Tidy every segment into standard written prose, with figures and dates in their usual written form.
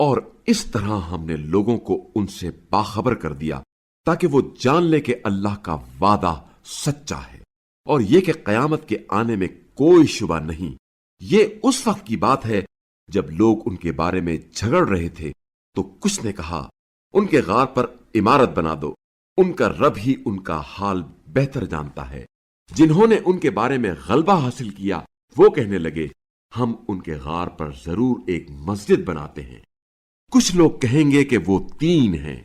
اور اس طرح ہم نے لوگوں کو ان سے باخبر کر دیا تاکہ وہ جان لے کہ اللہ کا وعدہ سچا ہے اور یہ کہ قیامت کے آنے میں کوئی شبہ نہیں۔ یہ اس وقت کی بات ہے جب لوگ ان کے بارے میں جھگڑ رہے تھے تو کچھ نے کہا ان کے غار پر عمارت بنا دو، ان کا رب ہی ان کا حال بہتر جانتا ہے۔ جنہوں نے ان کے بارے میں غلبہ حاصل کیا وہ کہنے لگے ہم ان کے غار پر ضرور ایک مسجد بناتے ہیں۔ کچھ لوگ کہیں گے کہ وہ 3 ہیں،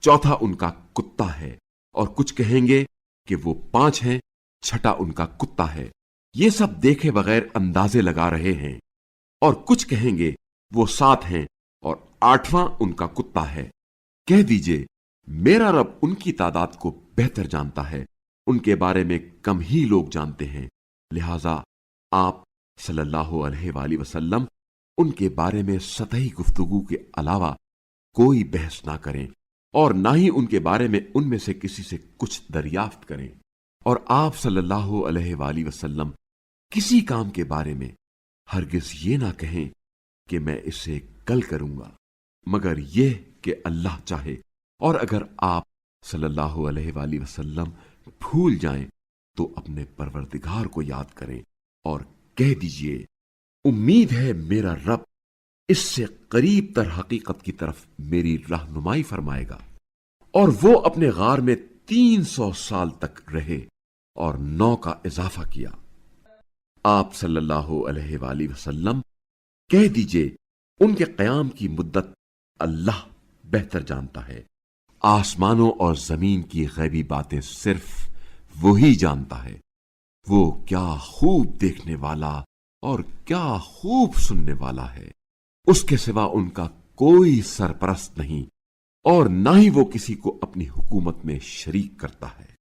چوتھا ان کا کتا ہے، اور کچھ کہیں گے کہ وہ 5 ہیں، چھٹا ان کا کتا ہے۔ یہ سب دیکھے بغیر اندازے لگا رہے ہیں۔ اور کچھ کہیں گے وہ 7 ہیں اور 8واں ان کا کتا ہے۔ کہہ دیجئے میرا رب ان کی تعداد کو بہتر جانتا ہے، ان کے بارے میں کم ہی لوگ جانتے ہیں، لہذا آپ صلی اللہ علیہ وآلہ وسلم ان کے بارے میں سطحی گفتگو کے علاوہ کوئی بحث نہ کریں اور نہ ہی ان کے بارے میں ان میں سے کسی سے کچھ دریافت کریں۔ اور آپ صلی اللہ علیہ وآلہ وسلم کسی کام کے بارے میں ہرگز یہ نہ کہیں کہ میں اسے کل کروں گا، مگر یہ کہ اللہ چاہے، اور اگر آپ صلی اللہ علیہ وآلہ وسلم بھول جائیں تو اپنے پروردگار کو یاد کریں اور کہہ دیجئے امید ہے میرا رب اس سے قریب تر حقیقت کی طرف میری رہنمائی فرمائے گا۔ اور وہ اپنے غار میں 300 سال تک رہے اور 9 کا اضافہ کیا۔ آپ صلی اللہ علیہ وآلہ وسلم کہہ دیجئے ان کے قیام کی مدت اللہ بہتر جانتا ہے۔ آسمانوں اور زمین کی غیبی باتیں صرف وہی جانتا ہے۔ وہ کیا خوب دیکھنے والا اور کیا خوب سننے والا ہے۔ اس کے سوا ان کا کوئی سرپرست نہیں اور نہ ہی وہ کسی کو اپنی حکومت میں شریک کرتا ہے۔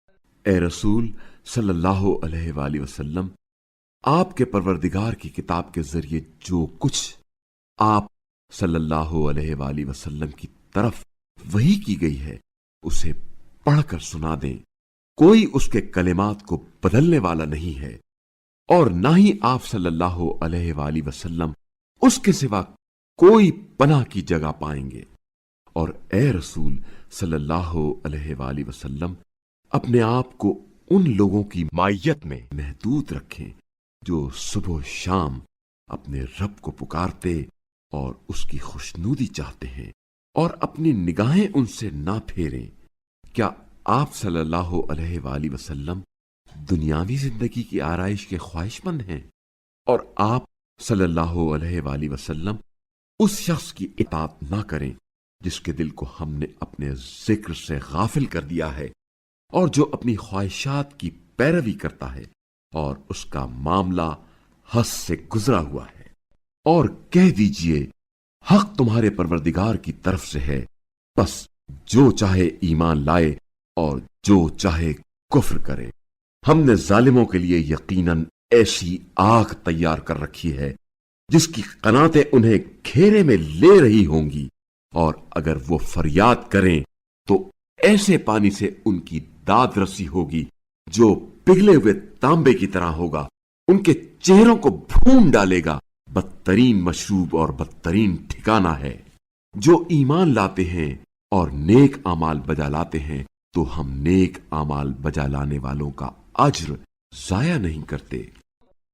اے رسول صلی اللہ علیہ وآلہ وسلم، آپ کے پروردگار کی کتاب کے ذریعے جو کچھ آپ صلی اللہ علیہ وآلہ وسلم کی طرف وحی کی گئی ہے اسے پڑھ کر سنا دیں۔ کوئی اس کے کلمات کو بدلنے والا نہیں ہے اور نہ ہی آپ صلی اللہ علیہ وآلہ وسلم اس کے سوا کوئی پناہ کی جگہ پائیں گے۔ اور اے رسول صلی اللہ علیہ وآلہ وسلم، اپنے آپ کو ان لوگوں کی معیت میں محدود رکھیں جو صبح و شام اپنے رب کو پکارتے اور اس کی خوشنودی چاہتے ہیں اور اپنی نگاہیں ان سے نہ پھیریں۔ کیا آپ صلی اللہ علیہ وآلہ وسلم دنیاوی زندگی کی آرائش کے خواہش مند ہیں؟ اور آپ صلی اللہ علیہ وآلہ وسلم اس شخص کی اطاعت نہ کریں جس کے دل کو ہم نے اپنے ذکر سے غافل کر دیا ہے اور جو اپنی خواہشات کی پیروی کرتا ہے اور اس کا معاملہ حد سے گزرا ہوا ہے۔ اور کہہ دیجئے حق تمہارے پروردگار کی طرف سے ہے، بس جو چاہے ایمان لائے اور جو چاہے کفر کرے۔ ہم نے ظالموں کے لیے یقیناً ایسی آگ تیار کر رکھی ہے جس کی قناتیں انہیں گھیرے میں لے رہی ہوں گی، اور اگر وہ فریاد کریں تو ایسے پانی سے ان کی داد رسی ہوگی جو پگھلے ہوئے تانبے کی طرح ہوگا، ان کے چہروں کو بھون ڈالے گا۔ بدترین مشروب اور بدترین ٹھکانہ ہے۔ جو ایمان لاتے ہیں اور نیک اعمال بجا لاتے ہیں تو ہم نیک اعمال بجا لانے والوں کا اجر ضائع نہیں کرتے۔